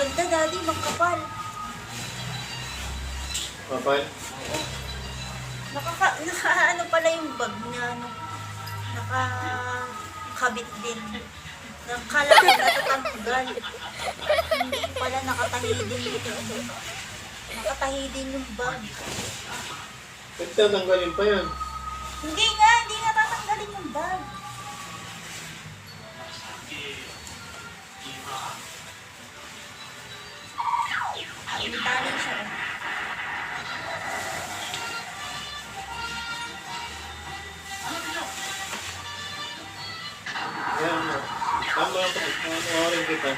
Ganda, Daddy. Magkapal. Kapal? Ano pala yung bag niya, no? Nakakabit din. Nakala ko natatanggal. Hindi pala nakatahi din yun. Nakatahi din yung bag. Nagtatanggalin pa yan. Hindi nga, hindi nga tatanggalin yung bag. Tali siya. Yan mo. Tama ako. Panoorin kita.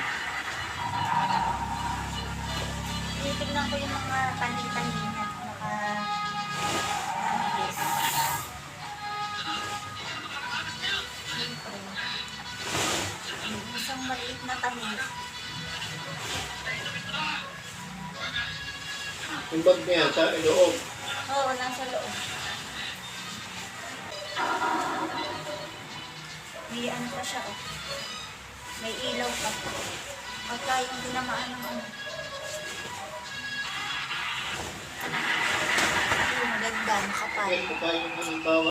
Tinitignan ko yung mga tahi-tahi niya. Nakamilis. Siyempre. Yung isang maliit na tahi. Yung bag niya sa loob. Oo, nasa loob. May ano pa siya, oh. May ilaw pa. Pagka yung tinamaan ng ano. Yung maganda, makapal. Ito tayo ng halimbawa.